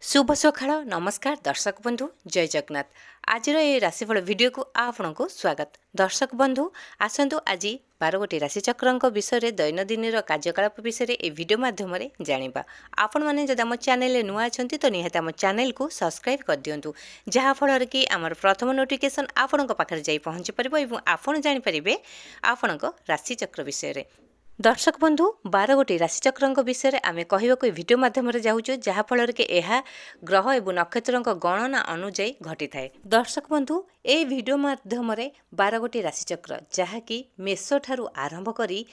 शुभ सकाळ नमस्कार दर्शक बंधु जय जगन्नाथ आज राशिफल भिडियो को आपण को स्वागत दर्शक बंधु आसतु आज 12 राशिचक्र विषय दैनंदिन कार्यकलाप विषय ए वीडियो माध्यम जाना आपण मैंने जब आम चैनल नुआ अच्छा तो निहत आम चैनल को सब्सक्राइब कर दिंतु जहाँफल कि आम प्रथम नोटिफिकेशन आपण पाखे जा पहुँची पार आपड़ जापर आपण राशिचक्र विषय दर्शक बंधु 12 राशिचक्र विषय आम कहवाक भिडियो मध्यम जाऊँ जहाँफल कि यह ग्रह एवं नक्षत्र गणना अनुजाई घटी थाए। दर्शक बंधु ए भिडियो मध्यम 12 राशिचक्र जहाँकि मेष ठारू आरंभ करी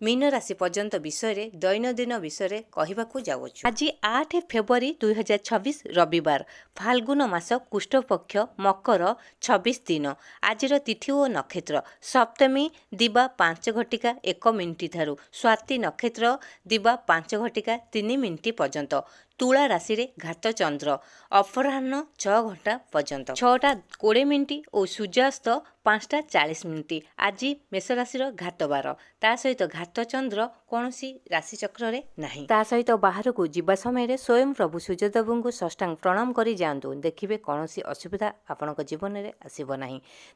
मीन राशि पर्यंत विषय दैनंदिन विषय कहवाक जाऊँ। आज 8 फेब्रुआरी 2026 रविवार फाल्गुन मास कृष्ण पक्ष मकर 26 दिन आज तिथि और नक्षत्र सप्तमी दिवा 5 घटिका 1 मिनिट ठारू स्वाति नक्षत्र दिवा 5 घटिका 3 मिनिट पर्यंत तुला राशि रे घात चंद्र अपराह्न 6 घंटा पर्यंत 6टा 20 मिनिट और सूर्यास्त 5टा 40 मिनिट आज मेष राशि घात बार ता सहित घात चंद्र कौन राशि चक्र नहीं ता सहित बाहर को जीवा समय स्वयं प्रभु सूर्यदेव को षष्टांग प्रणाम करी जातु देखिए कौन असुविधा आपण जीवन में आसब ना।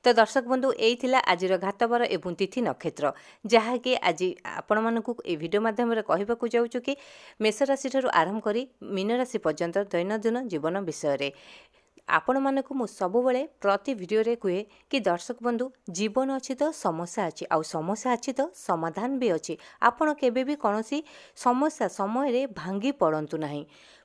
तो दर्शक बंधु यही आज घात बार एवं तिथि नक्षत्र जहाँकि आज आपण मानक भिडियो मध्यम कहवाक जाऊँ कि मेष राशि ठारू आरंभ करी मीन राशि पर्यंत दैनंदिन जीवन विषय आपण मानक मु सबुबले प्रति वीडियो रे कहे कि दर्शक बंधु जीवन अच्छी तो समस्या अच्छी आउ समस्या अच्छी तो समाधान भी अच्छी आपण केबे भी कौनसी समस्या समय रे भांगी पड़तु नहीं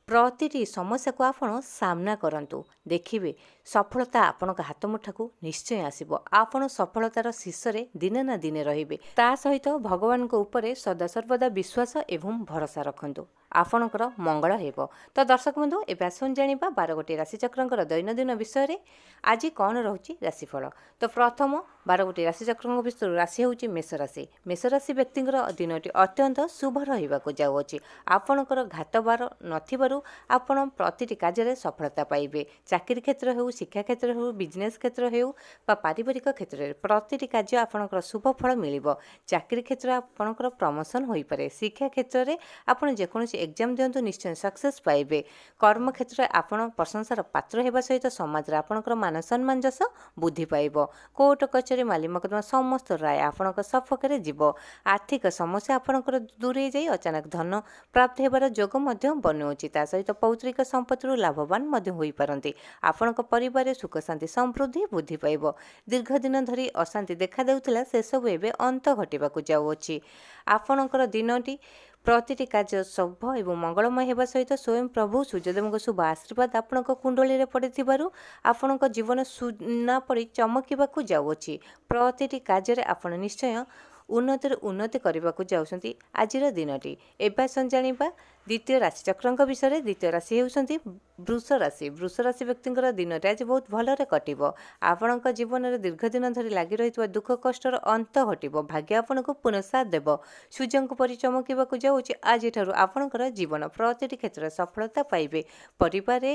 प्रतिटी समस्या को आपण सामना करंतु देखिए सफलता आपण हाथ मुठा को निश्चय आसीबो आपण सफलतार शीर्ष रे दिने ना दिने रहिबे ता सहित भगवान को ऊपर सदा सर्वदा विश्वास एवं भरोसा रखंतु आपणकर मंगल हेब। तो दर्शक बंधु ए आसन जानिबा 12 राशिचक्र दैनंदिन विषय आज कौन रोचे राशिफल। तो प्रथम 12 राशिचक्र विषय राशि हूँ मेष राशि। मेष राशि व्यक्ति दिनटी अत्यंत शुभ रहा जाऊँगी आपणकर घात बार नथिबारु आपण प्रतिटी कार्य सफलता पाइबे चाकरी क्षेत्र हो शिक्षा क्षेत्र हो बिजनेस क्षेत्र हो पारिवारिक क्षेत्र में प्रतिटी कार्य आपणकर शुभ फल मिलिबो चाकरी क्षेत्र आपणकर प्रमोशन हो पारे शिक्षा क्षेत्र में आपण जेकोसी एग्जाम दिंतु निश्चय सक्सेस पाइबे कर्म क्षेत्र में आपण प्रशंसार पात्र होगा सहित समाज में आपणकर मान सम्मान जस बुद्धि पाइब कोर्ट कचेरी माली मकदमा समस्त राय आपण सपक्ष जीव आर्थिक समस्या आपणकर दूरे जाई अचानक धन प्राप्त होबार जोग बनुची ता सहित पौत्रिक संपत्ति लाभवान हो पारती आपण परिवार सुख शांति समृद्धि बुद्धि पाइब दीर्घ दिन धरी अशांति देखा देउथिला से सब एबे अंत घटिबाकु जाउछि आपणकर दिनटी प्रतिटी कार्य शुभ एवं मंगलमय होगा सहित स्वयं प्रभु सूर्यदेव शुभ आशीर्वाद आपण कुंडली पड़े आपण जीवन सुना पड़ी चमकवाक जाऊँगी प्रतिटी कार्य आपण निश्चय उन्नति करने को जाऊँगी आज दिनटी एवं जाना द्वितीय राशिचक्र विषय द्वितीय राशि होती वृष राशि। वृष राशि व्यक्ति दिनटी आज बहुत भलरे कटिब आपण जीवन में दीर्घ दिन धरी लगी रही दुख कष्टर अंत घटिब भाग्य आपण को पुनसाथ देव सूर्य परि चमकवाक जाऊँगी आज आपणकर जीवन प्रतिटी क्षेत्र में सफलता पाइबे परिवार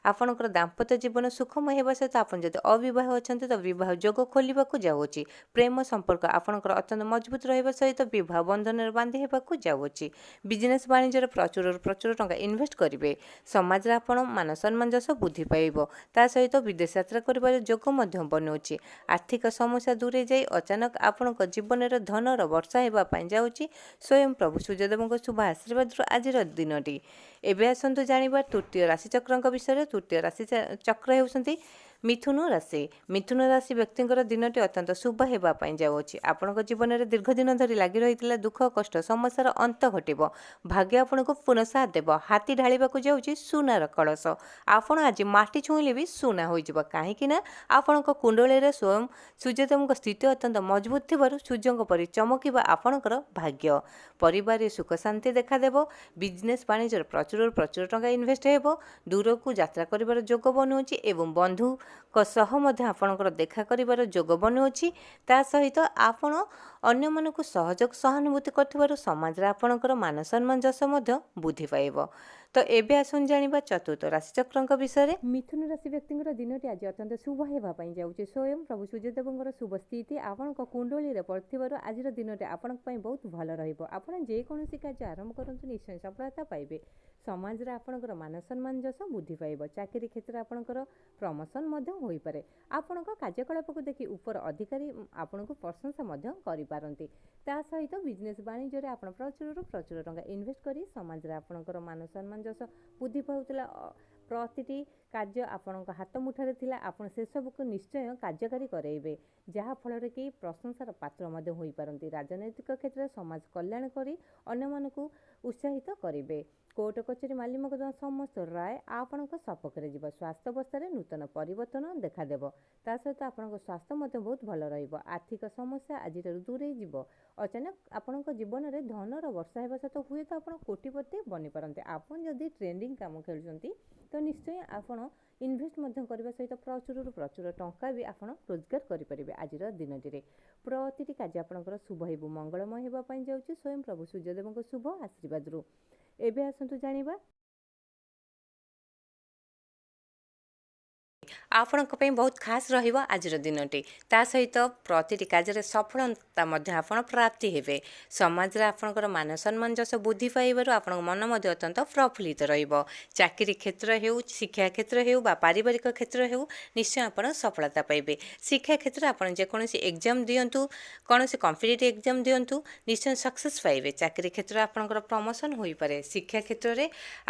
आपणकर दाम्पत्य जीवन सुखमय होगा सहित आप अविवाह अच्छा तो विवाह जोग खोलवाक जाऊँगी प्रेम संपर्क आपणकर अत्यंत मजबूत रहा सहित विवाह बंधन बांधि होगा जाऊँगी बिजनेस वाणिज्य प्रचुर टंका इन्वेस्ट करेंगे समाज में आपण मान सम्मान जस बुद्धि पाइब ता सहित विदेश यात्रा कर जोग बनाऊँगी आर्थिक समस्या दूरे जाई अचानक आपण जीवन में धनर वर्षा होगापाई जाऊँगी स्वयं प्रभु सूर्यदेव शुभ आशीर्वाद आज दिनटी एवं आसतु जाना तृतीय राशिचक्र विषय। तृतीय राशिचक्र होती मिथुन राशि। मिथुन राशि व्यक्ति दिनटी अत्यंत शुभ होगापाई जाऊँगी आपण जीवन में दीर्घ दिन धरी लगी रही दुख कष्ट समस्यार अंत घटिब भाग्य आपण को पुनसाथ देव हाथी ढाळिबाकु जाऊँगी सुनार कलश आपण आज माटी छुईले भी सुना हो कहीं आपण कुंडली स्वयं सूर्यदेव स्थिति अत्यंत मजबूत थी सूर्य परि चमकवा आपणकर भाग्य परिवार सुख शांति देखादेव बिजनेस वाणिज्य प्रचुर टंका इन्वेस्ट हो दूर को यात्रा कर जोग बनाऊँगी एवं बंधु सह आपणकर देखा कर जोग बनाऊँगी ता सहित आपण ଅନ୍ୟମାନଙ୍କୁ ସହଯୋଗ ସହାନୁଭୂତି କରୁଥିବାରୁ ସମାଜରେ ଆପଣଙ୍କର ମାନ ସମ୍ମାନ ଯଶ ମଧ୍ୟ ବୃଦ୍ଧି ପାଇବ। ତ ଏବେ ଆସନ୍ତୁ ଜାଣିବା ଚତୁର୍ଥ ରାଶିଚକ୍ରଙ୍କ ବିଷୟରେ। ମିଥୁନ ରାଶି ବ୍ୟକ୍ତିଙ୍କର ଦିନଟି ଆଜି ଅତ୍ୟନ୍ତ ଶୁଭ ହେବା ପାଇଁ ଯାଉଛି। ସ୍ୱୟଂ ପ୍ରଭୁ ସୂର୍ଯ୍ୟଦେବଙ୍କର ଶୁଭ ସ୍ଥିତି ଆପଣଙ୍କ କୁଣ୍ଡଳୀରେ ପଡ଼ିଥିବାରୁ ଆଜିର ଦିନଟି ଆପଣଙ୍କ ପାଇଁ ବହୁତ ଭଲ ରହିବ। ଆପଣ ଯେକୌଣସି କାର୍ଯ୍ୟ ଆରମ୍ଭ କରନ୍ତୁ ନିଶ୍ଚୟ ସଫଳତା ପାଇବେ। ସମାଜରେ ଆପଣଙ୍କର ମାନ ସମ୍ମାନ ଯଶ ବୃଦ୍ଧି ପାଇବ। ଚାକିରି କ୍ଷେତ୍ରରେ ଆପଣଙ୍କର ପ୍ରମୋସନ୍ ମଧ୍ୟ ହୋଇପାରେ। ଆପଣଙ୍କ କାର୍ଯ୍ୟକଳାପକୁ ଦେଖି ଉପର ଅଧିକାରୀ ଆପଣଙ୍କୁ ପ୍ରଶଂସା ମଧ୍ୟ କରିପାରନ୍ତି। ତା ସହିତ ବିଜନେସ୍ ବାଣିଜ୍ୟରେ ଆପଣ ପ୍ରଚୁରରୁ ପ୍ରଚୁର ଟଙ୍କା ଇନଭେଷ୍ଟ କରି ସମାଜରେ ଆପଣଙ୍କର ମାନ ସମ୍ମାନ ଯଶ ବୃଦ୍ଧି ପାଉଥିଲା। ପ୍ରତିଟି କାର୍ଯ୍ୟ ଆପଣଙ୍କ ହାତ ମୁଠାରେ ଥିଲା, ଆପଣ ସେସବୁକୁ ନିଶ୍ଚୟ କାର୍ଯ୍ୟକାରୀ କରାଇବେ, ଯାହାଫଳରେ କି ପ୍ରଶଂସାର ପାତ୍ର ମଧ୍ୟ ହୋଇପାରନ୍ତି। ରାଜନୈତିକ କ୍ଷେତ୍ରରେ ସମାଜ କଲ୍ୟାଣ କରି ଅନ୍ୟମାନଙ୍କୁ ଉତ୍ସାହିତ କରିବେ। କୋର୍ଟ କଚେରୀ ମାଲି ମକଦ୍ଦମା ସମସ୍ତ ରାୟ ଆପଣଙ୍କ ସପକ୍ଷରେ ଯିବ। ସ୍ୱାସ୍ଥ୍ୟ ଅବସ୍ଥାରେ ନୂତନ ପରିବର୍ତ୍ତନ ଦେଖାଦେବ। ତା ସହିତ ଆପଣଙ୍କ ସ୍ୱାସ୍ଥ୍ୟ ମଧ୍ୟ ବହୁତ ଭଲ ରହିବ। ଆର୍ଥିକ ସମସ୍ୟା ଆଜିଠାରୁ ଦୂରେଇ ଯିବ। ଅଚାନକ ଆପଣଙ୍କ ଜୀବନରେ ଧନର ବର୍ଷା ହେବା ସହିତ ହୁଏତ ଆପଣ କୋଟିପତି ବନିପାରନ୍ତି। ଆପଣ ଯଦି ଟ୍ରେଣ୍ଡିଂ କାମ ଖେଳୁଛନ୍ତି ତ ନିଶ୍ଚୟ ଆପଣ ଇନଭେଷ୍ଟ ମଧ୍ୟ କରିବା ସହିତ ପ୍ରଚୁରରୁ ପ୍ରଚୁର ଟଙ୍କା ବି ଆପଣ ରୋଜଗାର କରିପାରିବେ। ଆଜିର ଦିନଟିରେ ପ୍ରତିଟି କାର୍ଯ୍ୟ ଆପଣଙ୍କର ଶୁଭ ହେବ, ମଙ୍ଗଳମୟ ହେବା ପାଇଁ ଯାଉଛି ସ୍ୱୟଂ ପ୍ରଭୁ ସୂର୍ଯ୍ୟଦେବଙ୍କ ଶୁଭ ଆଶୀର୍ବାଦରୁ। ଏବେ ଆସନ୍ତୁ ଜାଣିବା ଆପଣଙ୍କ ପାଇଁ ବହୁତ ଖାସ୍ ରହିବ ଆଜିର ଦିନଟି। ତା ସହିତ ପ୍ରତିଟି କାର୍ଯ୍ୟରେ ସଫଳତା ମଧ୍ୟ ଆପଣ ପ୍ରାପ୍ତି ହେବେ। ସମାଜରେ ଆପଣଙ୍କର ମାନ ସମ୍ମାନ ଯଶ ବୃଦ୍ଧି ପାଇବାରୁ ଆପଣଙ୍କ ମନ ମଧ୍ୟ ଅତ୍ୟନ୍ତ ପ୍ରଫୁଲ୍ଲିତ ରହିବ। ଚାକିରି କ୍ଷେତ୍ର ହେଉ, ଶିକ୍ଷା କ୍ଷେତ୍ର ହେଉ ବା ପାରିବାରିକ କ୍ଷେତ୍ର ହେଉ, ନିଶ୍ଚୟ ଆପଣ ସଫଳତା ପାଇବେ। ଶିକ୍ଷା କ୍ଷେତ୍ରରେ ଆପଣ ଯେକୌଣସି ଏକ୍ଜାମ୍ ଦିଅନ୍ତୁ, କୌଣସି କମ୍ପିଟିଟିଭ୍ ଏକ୍ଜାମ୍ ଦିଅନ୍ତୁ, ନିଶ୍ଚୟ ସକ୍ସେସ୍ ପାଇବେ। ଚାକିରି କ୍ଷେତ୍ରରେ ଆପଣଙ୍କର ପ୍ରମୋସନ୍ ହୋଇପାରେ। ଶିକ୍ଷା କ୍ଷେତ୍ରରେ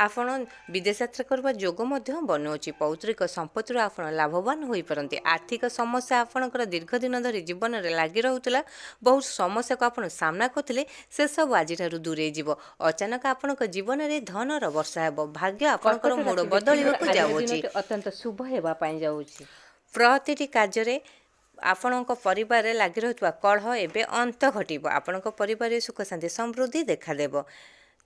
ଆପଣ ବିଦେଶ ଯାତ୍ରା କରିବା ଯୋଗ ମଧ୍ୟ ବନୁଅଛି। ପୌତ୍ରିକ ସମ୍ପତ୍ତିରୁ ଆପଣ ଲାଭବାନ ହୋଇପାରନ୍ତି। ଆର୍ଥିକ ସମସ୍ୟା ଆପଣଙ୍କର ଦୀର୍ଘଦିନ ଧରି ଜୀବନରେ ଲାଗି ରହୁଥିଲା, ବହୁତ ସମସ୍ୟାକୁ ଆପଣ ସାମ୍ନା କରୁଥିଲେ, ସେସବୁ ଆଜିଠାରୁ ଦୂରେଇ ଯିବ। ଅଚାନକ ଆପଣଙ୍କ ଜୀବନରେ ଧନର ବର୍ଷା ହେବ। ଭାଗ୍ୟ ଆପଣଙ୍କର ମୋଡ଼ ବଦଳିବାକୁ ଯାଉଅଛି। ଅତ୍ୟନ୍ତ ଶୁଭ ହେବା ପାଇଁ ଯାଉଛି। ପ୍ରତିଟି କାର୍ଯ୍ୟରେ ଆପଣଙ୍କ ପରିବାରରେ ଲାଗି ରହୁଥିବା କଳହ ଏବେ ଅନ୍ତ ଘଟିବ। ଆପଣଙ୍କ ପରିବାରରେ ସୁଖ ଶାନ୍ତି ସମୃଦ୍ଧି ଦେଖାଦେବ।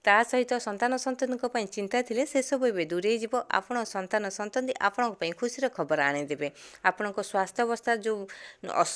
ତା ସହିତ ସନ୍ତାନ ସନ୍ତତିଙ୍କ ପାଇଁ ଚିନ୍ତା ଥିଲେ ସେସବୁ ଏବେ ଦୂରେଇ ଯିବ। ଆପଣ ସନ୍ତାନ ସନ୍ତତି ଆପଣଙ୍କ ପାଇଁ ଖୁସିର ଖବର ଆଣିଦେବେ। ଆପଣଙ୍କ ସ୍ୱାସ୍ଥ୍ୟ ଅବସ୍ଥା ଯେଉଁ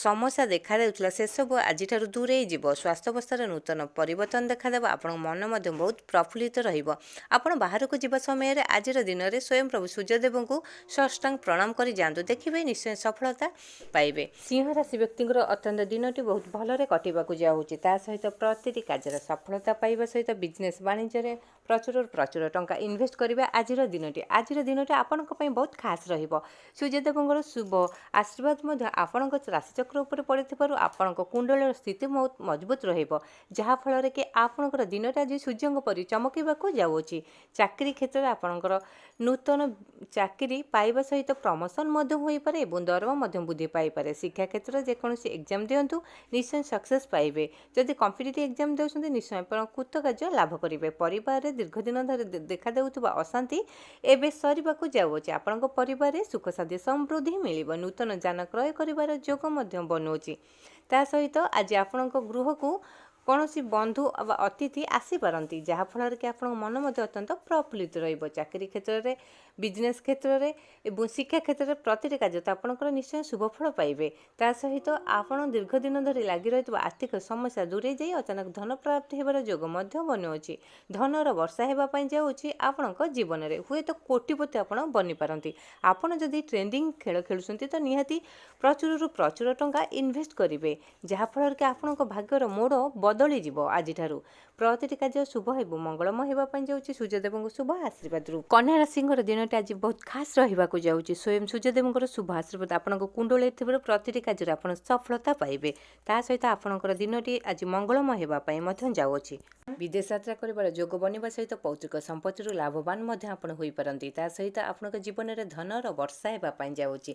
ସମସ୍ୟା ଦେଖାଦେଉଥିଲା ସେସବୁ ଆଜିଠାରୁ ଦୂରେଇ ଯିବ। ସ୍ୱାସ୍ଥ୍ୟ ଅବସ୍ଥାରେ ନୂତନ ପରିବର୍ତ୍ତନ ଦେଖାଦେବ। ଆପଣଙ୍କ ମନ ମଧ୍ୟ ବହୁତ ପ୍ରଫୁଲ୍ଲିତ ରହିବ। ଆପଣ ବାହାରକୁ ଯିବା ସମୟରେ ଆଜିର ଦିନରେ ସ୍ୱୟଂ ପ୍ରଭୁ ସୂର୍ଯ୍ୟଦେବଙ୍କୁ ସାଷ୍ଟାଙ୍ଗ ପ୍ରଣାମ କରି ଯାଆନ୍ତୁ, ଦେଖିବେ ନିଶ୍ଚୟ ସଫଳତା ପାଇବେ। ସିଂହ ରାଶି ବ୍ୟକ୍ତିଙ୍କର ଅତ୍ୟନ୍ତ ଦିନଟି ବହୁତ ଭଲରେ କଟିବାକୁ ଯାଉଛି। ତା ସହିତ ପ୍ରତିଟି କାର୍ଯ୍ୟରେ ସଫଳତା ପାଇବା ସହିତ ବିଜନେସ୍ ବାଣିଜ୍ୟରେ ପ୍ରଚୁରରୁ ପ୍ରଚୁର ଟଙ୍କା ଇନଭେଷ୍ଟ କରିବା ଆଜିର ଦିନଟି ଆପଣଙ୍କ ପାଇଁ ବହୁତ ଖାସ୍ ରହିବ। ସୂର୍ଯ୍ୟଦେବଙ୍କର ଶୁଭ ଆଶୀର୍ବାଦ ମଧ୍ୟ ଆପଣଙ୍କ ରାଶିଚକ୍ର ଉପରେ ପଡ଼ିଥିବାରୁ ଆପଣଙ୍କ କୁଣ୍ଡଳୀର ସ୍ଥିତି ବହୁତ ମଜବୁତ ରହିବ, ଯାହାଫଳରେ କି ଆପଣଙ୍କର ଦିନଟି ଆଜି ସୂର୍ଯ୍ୟଙ୍କ ପରି ଚମକିବାକୁ ଯାଉଅଛି। ଚାକିରି କ୍ଷେତ୍ରରେ ଆପଣଙ୍କର ନୂତନ ଚାକିରି ପାଇବା ସହିତ ପ୍ରମୋସନ୍ ମଧ୍ୟ ହୋଇପାରେ ଏବଂ ଦରମା ମଧ୍ୟ ବୃଦ୍ଧି ପାଇପାରେ। ଶିକ୍ଷା କ୍ଷେତ୍ରରେ ଯେକୌଣସି ଏକ୍ଜାମ୍ ଦିଅନ୍ତୁ, ନିଶ୍ଚୟ ସକ୍ସେସ୍ ପାଇବେ। ଯଦି କମ୍ପିଟିଟିଭ୍ ଏକ୍ଜାମ୍ ଦେଉଛନ୍ତି, ନିଶ୍ଚୟ ଆପଣ କୃତକାର୍ଯ୍ୟ ଲାଭ କରିବେ। ପରିବାରରେ ଦୀର୍ଘଦିନ ଧରି ଦେଖାଦେଉଥିବା ଅଶାନ୍ତି ଏବେ ସରିବାକୁ ଯାଉଅଛି। ଆପଣଙ୍କ ପରିବାରରେ ସୁଖ ଶାନ୍ତି ସମୃଦ୍ଧି ମିଳିବ। ନୂତନ ଯାନ କ୍ରୟ କରିବାର ଯୋଗ ମଧ୍ୟ ବନୁଅଛି। ତା ସହିତ ଆଜି ଆପଣଙ୍କ ଗୃହକୁ କୌଣସି ବନ୍ଧୁ ବା ଅତିଥି ଆସିପାରନ୍ତି, ଯାହାଫଳରେ କି ଆପଣଙ୍କ ମନ ମଧ୍ୟ ଅତ୍ୟନ୍ତ ପ୍ରଫୁଲ୍ଲିତ ରହିବ। ଚାକିରି କ୍ଷେତ୍ରରେ, ବିଜନେସ୍ କ୍ଷେତ୍ରରେ ଏବଂ ଶିକ୍ଷା କ୍ଷେତ୍ରରେ ପ୍ରତିଟି କାର୍ଯ୍ୟ ଆପଣଙ୍କର ନିଶ୍ଚୟ ଶୁଭଫଳ ପାଇବେ। ତା ସହିତ ଆପଣ ଦୀର୍ଘଦିନ ଧରି ଲାଗି ରହିଥିବା ଆର୍ଥିକ ସମସ୍ୟା ଦୂରେଇ ଯାଇ ଅଚାନକ ଧନ ପ୍ରାପ୍ତି ହେବାର ଯୋଗ ମଧ୍ୟ ବନୁଅଛି। ଧନର ବର୍ଷା ହେବା ପାଇଁ ଯାଉଛି ଆପଣଙ୍କ ଜୀବନରେ। ହୁଏତ କୋଟିପତି ଆପଣ ବନିପାରନ୍ତି। ଆପଣ ଯଦି ଟ୍ରେଣ୍ଡିଂ ଖେଳ ଖେଳୁଛନ୍ତି ତ ନିହାତି ପ୍ରଚୁରରୁ ପ୍ରଚୁର ଟଙ୍କା ଇନଭେଷ୍ଟ କରିବେ, ଯାହାଫଳରେ କି ଆପଣଙ୍କ ଭାଗ୍ୟର ମୋଡ଼ ବଦଳିଯିବ। ଆଜିଠାରୁ ପ୍ରତିଟି କାର୍ଯ୍ୟ ଶୁଭ ହେବ, ମଙ୍ଗଳମୟ ହେବା ପାଇଁ ଯାଉଛି ସୂର୍ଯ୍ୟଦେବଙ୍କ ଶୁଭ ଆଶୀର୍ବାଦରୁ। କନ୍ୟା ରାଶିଙ୍କର ଦିନଟି ଆଜି ବହୁତ ଖାସ୍ ରହିବାକୁ ଯାଉଛି। ସ୍ୱୟଂ ସୂର୍ଯ୍ୟଦେବଙ୍କର ଶୁଭ ଆଶୀର୍ବାଦ ଆପଣଙ୍କ କୁଣ୍ଡଳୀରେ ଥିବାରୁ ପ୍ରତିଟି କାର୍ଯ୍ୟରେ ଆପଣ ସଫଳତା ପାଇବେ। ତା ସହିତ ଆପଣଙ୍କର ଦିନଟି ଆଜି ମଙ୍ଗଳମୟ ହେବା ପାଇଁ ମଧ୍ୟ ଯାଉଅଛି। ବିଦେଶ ଯାତ୍ରା କରିବାର ଯୋଗ ବନିବା ସହିତ ପୌତ୍ରିକ ସମ୍ପତ୍ତିରୁ ଲାଭବାନ ମଧ୍ୟ ଆପଣ ହୋଇପାରନ୍ତି। ତା ସହିତ ଆପଣଙ୍କ ଜୀବନରେ ଧନର ବର୍ଷା ହେବା ପାଇଁ ଯାଉଛି।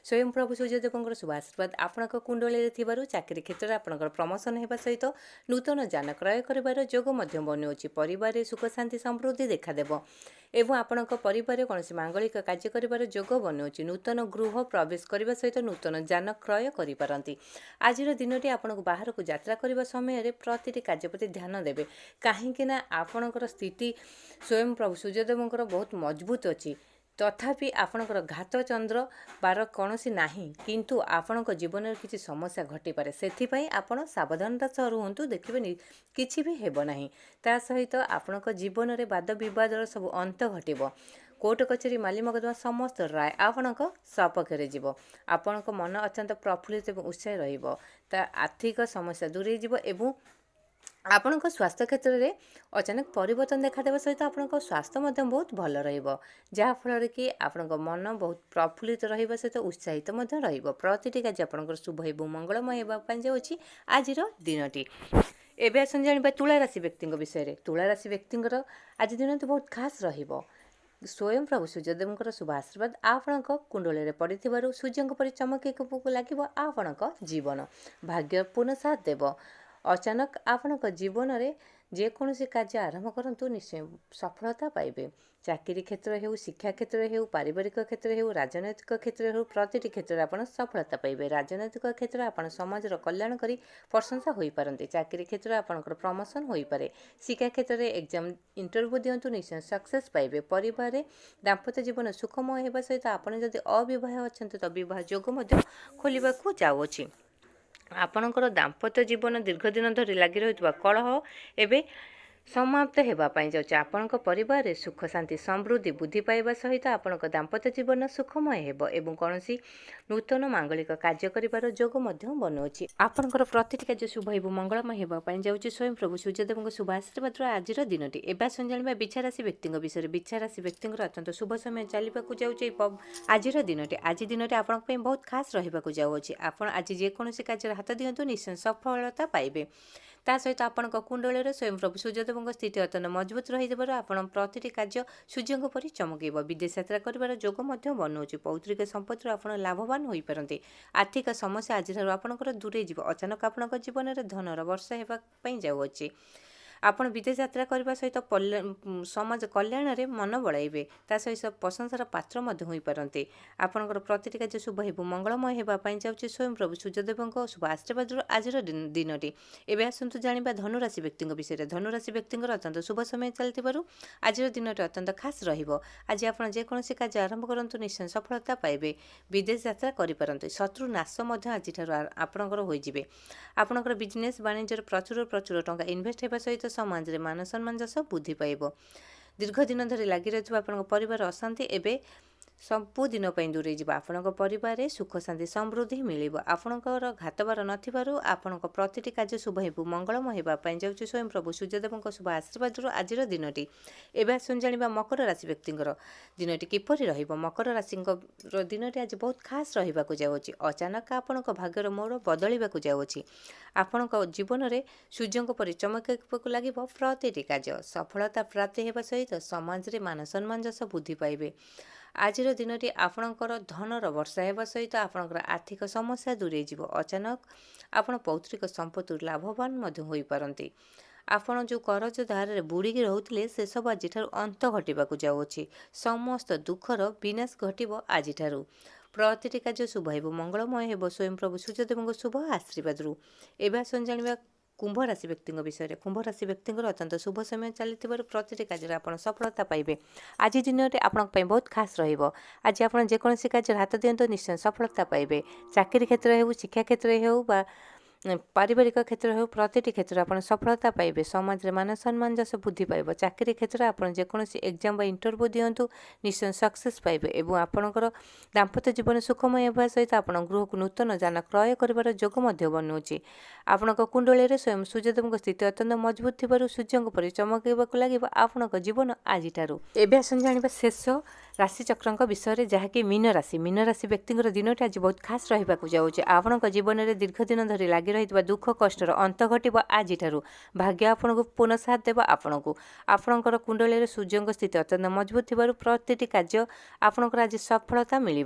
ସ୍ୱୟଂ ପ୍ରଭୁ ସୂର୍ଯ୍ୟଦେବଙ୍କର ଶୁଭ ଆଶୀର୍ବାଦ ଆପଣଙ୍କ କୁଣ୍ଡଳୀରେ ଥିବାରୁ ଚାକିରି କ୍ଷେତ୍ରରେ ଆପଣଙ୍କର ପ୍ରମୋସନ୍ ହେବା ସହିତ ନୂତନ ଯାନ କ୍ରୟ କରିବାର ଯୋଗ ମଧ୍ୟ ବନୁଅଛି। ପରିବାରରେ ସୁଖ ଶାନ୍ତି ସମୃଦ୍ଧି ଦେଖାଦେବ ଏବଂ ଆପଣଙ୍କ ପରିବାରରେ କୌଣସି ମାଙ୍ଗଳିକ କାର୍ଯ୍ୟ କରିବାର ଯୋଗ ବନୁଅଛି। ନୂତନ ଗୃହ ପ୍ରବେଶ କରିବା ସହିତ ନୂତନ ଯାନ କ୍ରୟ କରିପାରନ୍ତି। ଆଜିର ଦିନଟି ଆପଣଙ୍କୁ ବାହାରକୁ ଯାତ୍ରା କରିବା ସମୟରେ ପ୍ରତିଟି କାର୍ଯ୍ୟ ପ୍ରତି ଧ୍ୟାନ ଦେବେ, କାହିଁକି ନା ଆପଣଙ୍କର ସ୍ଥିତି ସ୍ୱୟଂ ପ୍ରଭୁ ସୂର୍ଯ୍ୟଦେବଙ୍କର ବହୁତ ମଜବୁତ ଅଛି। तथापि आपणकर घात चंद्र बार कौन नहीं किंतु आपण जीवन में किसी समस्या घटीपे से आपण सावधानता सह रुहतु देखिए किसी भी हेब नहीं ता सहित आपण जीवन में वाद विवाद सब अंत घटव कोर्ट कचेरी माली मकदमा समस्त राय आपण सपक्ष जीव आपण मन अत्यंत प्रफुल्लित और उत्साह रा आर्थिक समस्या दूरे एवं आपण स्वास्थ्य क्षेत्र में अचानक परिवर्तन देखादेवा सहित आपण स्वास्थ्य बहुत भल रहाफल कि आपण मन बहुत प्रफुल्लित रहा सहित उत्साहित प्रतिटी कार्य आप शुभ हो मंगलमय होगापी जाऊँगी आज दिनटी एवं आस जाना तुला राशि व्यक्ति विषय तुला राशि व्यक्ति आज दिन बहुत खास रहा स्वयं प्रभु सूर्यदेव शुभ आशीर्वाद आपण कुंडली पड़ि सूर्य पर चमक लगे आपण जीवन भाग्य पूर्ण साथ देव अचानक आपण जीवन में जेकोसी कार्य आरंभ करूँ निश्चय सफलता पाइबे चाकरी क्षेत्र हो शिक्षा क्षेत्र हो पारिवारिक क्षेत्र हो राजनैतिक क्षेत्र हो प्रतिटी क्षेत्र में आप सफलता पाइबे राजनैतिक क्षेत्र आप समाजर कल्याण करी प्रशंसा हो पारती चाकरी क्षेत्र में आपंकर प्रमोशन हो पारे शिक्षा क्षेत्र में एग्जाम इंटरव्यू दिंतु निश्चय सक्सेस पाइबे परिवार दाम्पत्य जीवन सुखमय होगा सहित आपड़ जदि अविवाह अच्छा तो बहुत योग खोल जाऊँगी आपणकर दाम्पत्य जीवन दीर्घ दिन धरी लगी रही कलह एवं समाप्त होगापी जाऊँगी आपण परिवार में सुख शांति समृद्धि बुद्धि पाइबा सहित आपण दाम्पत्य जीवन सुखमय हो एवं कौन नूतन मांगलिक कार्य कर जोग बनाऊँगी आपणकर प्रतिटी कार्य शुभ हो मंगलमय होगापी जाऊँगी स्वयं प्रभु सूर्यदेव शुभ आशीर्वाद आज दिनटी एवं जाना बिछा राशि व्यक्ति विषय बिछा राशि व्यक्ति अत्यंत शुभ समय चलने जाऊँगी आज दिनटी आपण बहुत खास रहा जाऊँगी आपड़ आज जेकोसी कार्य हाथ दिंतु निश्चय सफलता पाइबे ता सहित आपण कुंडली स्वयं प्रभु सूर्यदेव स्थिति अत्यंत मजबूत रही आपण प्रतिटी कार्य सूर्य पर चमकब विदेश यात्रा कर जोग बनाऊँगी पौत्रिक संपत्ति आप लाभवान हो पारती आर्थिक समस्या आज आपंकर दूरे जीव अचानक आपण जीवन में धनर वर्षा होगापी जाऊँगी आपण विदेश यात्रा करने सहित समाज कल्याण में मन बढ़ाइबे ता सहित प्रशंसार पात्र हो पारती आपंकर प्रतिटी कार्य शुभ हो मंगलमय होगापी जाऊँगी स्वयं प्रभु सूर्यदेव शुभ आशीर्वाद आज दिनटी एवं आसतु जाना धनुराशि व्यक्ति विषय धनुराशि व्यक्ति अत्यंत शुभ समय चलती आज दिनटी अत्यंत खास रज आप जेकोसी कार्य आरंभ करूँ निश्चय सफलता पाइबे विदेश यात्रा करें शत्रु नाश आज आपणकर होइजिबे आपणकर बिजनेस वाणिज्य प्रचुर प्रचुर टंका इन्वेस्ट होगा सहित समाज में मान सम्मान जस बुद्धि पाइब दीर्घ दिन धरी लगी रही परिवार अशांति एवं सबुदिन दूरे जावा आपण परिवार में सुख शांति समृद्धि मिल आपणकर घातबार नथिबारु प्रतिटी कार्य शुभ हो मंगलमय होगापी जाऊँगी स्वयं प्रभु सूर्यदेव शुभ आशीर्वाद आज दिनटी एवं आसुन जाना मकर राशि व्यक्ति दिनटी किपरि रहिबो मकर राशि दिनटी आज बहुत खास रहा जाऊँगी अचानक आपण भाग्यर मोड़ बदलवाक जाऊँगी आपण जीवन में सूर्य पर चमक लगे प्रतिटी कार्य सफलता प्राप्ति होगा सहित समाज में मान सम्मान जस बुद्धि पाइबे आज दिनटी आपणकर धनर वर्षा होगा सहित आपणकर आर्थिक समस्या दूरे जीव अचानक आपण पौत्रिक संपत्ति लाभवान हो पारती आपण जो करज धारे बुड़िकी रोते से सब आज अंत घटवाक जाऊँगी समस्त दुखर विनाश घटव आज प्रतिटी कार्य शुभ हो मंगलमय हो स्वयं प्रभु सूर्यदेव शुभ आशीर्वाद एवं आसन जाना कुंभ राशि व्यक्ति विषय कुंभ राशि व्यक्ति अत्यंत शुभ समय चलती प्रतिटी कार्य आप सफलता पाइबे आज दिन में आपण बहुत खास आज आप जेकोसी कार्य हाथ दिंतु निश्चय सफलता पाइबे चाकरी क्षेत्र हो शिक्षा क्षेत्र हो पारिवारिक क्षेत्र हो प्रतिटी क्षेत्र आप सफलता पाइबे समाज में मान सम्मान जस बुद्धि पाइब चाकरी क्षेत्र आप जेकोसी एग्जाम इंटरव्यू दिंतु निश्चय सक्सेस पाइबे एवं आपणकर दाम्पत्य जीवन सुखमय होगा सहित आप गृह को नूतन जान क्रय कर जोग बनाऊँगी आपण कुंडली स्वयं सूर्यदेव स्थिति अत्यंत मजबूत थी सूर्य पर चमकवाक लगे आपण जीवन आज एवं आसन जाना शेष राशि चक्र विषय जहाँकि मीन राशि व्यक्ति दिनटी आज बहुत खास रहा जाऊँगी आपण जीवन में दीर्घ दिन धरी लगी रही दुख कष्टर अंत घटव आज भाग्य आपन को पुनः साथ देव आपण को आपणकर कुंडली सूर्य स्थिति अत्यंत मजबूत थी प्रतिटी कार्य आपणकर आज सफलता मिल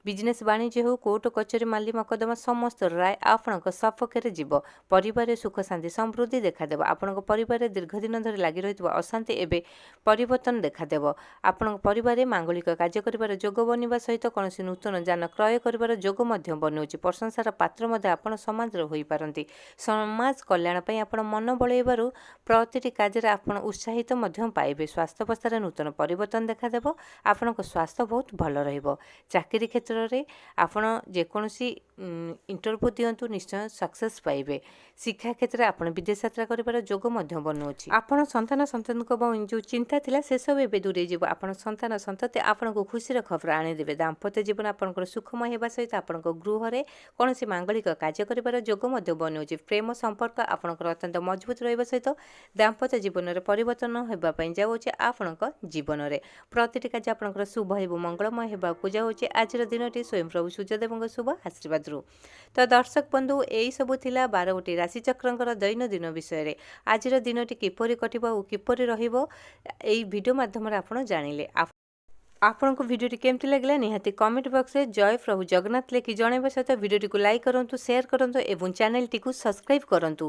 बिजनेस वाणिज्य हो कोर्ट कचेरी माली मकदमा समस्त राय आपण सपक्ष जीव परिवार सुख शांति समृद्धि देखादेव आपण परिवार दीर्घ दिन धरी लगी रही अशांति एवं परिवर्तन देखादेव आपण परिवार मांगलिक ମାଙ୍ଗଳିକ କାର୍ଯ୍ୟ କରିବାର ଯୋଗ ବନିବା ସହିତ କୌଣସି ନୂତନ ଯାନ କ୍ରୟ କରିବାର ଯୋଗ ମଧ୍ୟ ବନୁଛି। ପ୍ରଶଂସାର ପାତ୍ର ମଧ୍ୟ ଆପଣ ସମାଜର ହୋଇପାରନ୍ତି। ସମାଜ କଲ୍ୟାଣ ପାଇଁ ଆପଣ ମନ ବଳେଇବାରୁ ପ୍ରତିଟି କାର୍ଯ୍ୟରେ ଆପଣ ଉତ୍ସାହିତ ମଧ୍ୟ ପାଇବେ। ସ୍ୱାସ୍ଥ୍ୟାବସ୍ଥାରେ ନୂତନ ପରିବର୍ତ୍ତନ ଦେଖାଦେବ। ଆପଣଙ୍କ ସ୍ୱାସ୍ଥ୍ୟ ବହୁତ ଭଲ ରହିବ। ଚାକିରି କ୍ଷେତ୍ରରେ ଆପଣ ଯେକୌଣସି ଇଣ୍ଟରଭ୍ୟୁ ଦିଅନ୍ତୁ ନିଶ୍ଚୟ ସକ୍ସେସ୍ ପାଇବେ। ଶିକ୍ଷା କ୍ଷେତ୍ରରେ ଆପଣ ବିଦେଶ ଯାତ୍ରା କରିବାର ଯୋଗ ମଧ୍ୟ ବନୁଅଛି। ଆପଣ ସନ୍ତାନଙ୍କ ଯେଉଁ ଚିନ୍ତା ଥିଲା ସେସବୁ ଏବେ ଦୂରେଇ ଯିବ। ଆପଣ ସନ୍ତତି ଆପଣଙ୍କୁ ଖୁସିର ଖବର ଆଣିଦେବେ। ଦାମ୍ପତ୍ୟ ଜୀବନ ଆପଣଙ୍କର ସୁଖମୟ ହେବା ସହିତ ଆପଣଙ୍କ ଗୃହରେ କୌଣସି ମାଙ୍ଗଳିକ କାର୍ଯ୍ୟ କରିବାର ଯୋଗ ମଧ୍ୟ ବନୁଅଛି। ପ୍ରେମ ସମ୍ପର୍କ ଆପଣଙ୍କର ଅତ୍ୟନ୍ତ ମଜବୁତ ରହିବା ସହିତ ଦାମ୍ପତ୍ୟ ଜୀବନରେ ପରିବର୍ତ୍ତନ ହେବା ପାଇଁ ଯାଉଛି। ଆପଣଙ୍କ ଜୀବନରେ ପ୍ରତିଟି କାର୍ଯ୍ୟ ଆପଣଙ୍କର ଶୁଭ ଏବଂ ମଙ୍ଗଳମୟ ହେବାକୁ ଯାଉଛି ଆଜିର ଦିନଟି ସ୍ୱୟଂପ୍ରଭୁ ସୂର୍ଯ୍ୟଦେବଙ୍କ ଶୁଭ ଆଶୀର୍ବାଦରୁ। ତ ଦର୍ଶକ ବନ୍ଧୁ ଏହିସବୁ ଥିଲା 12ଗୋଟି ରାଶିଚକ୍ରଙ୍କର ଦୈନନ୍ଦିନ ବିଷୟରେ। ଆଜିର ଦିନଟି କିପରି କଟିବ ଓ କିପରି ରହିବ ଏହି ଭିଡ଼ିଓ ମାଧ୍ୟମରେ ଆପଣ ଜାଣିଲେ। ଆପଣଙ୍କୁ ଭିଡ଼ିଓଟି କେମିତି ଲାଗିଲା ନିହାତି କମେଣ୍ଟ ବକ୍ସରେ ଜୟ ପ୍ରଭୁ ଜଗନ୍ନାଥ ଲେଖି ଜଣାଇବା ସହିତ ଭିଡ଼ିଓଟିକୁ ଲାଇକ୍ କରନ୍ତୁ, ସେୟାର କରନ୍ତୁ ଏବଂ ଚ୍ୟାନେଲଟିକୁ ସବସ୍କ୍ରାଇବ୍ କରନ୍ତୁ।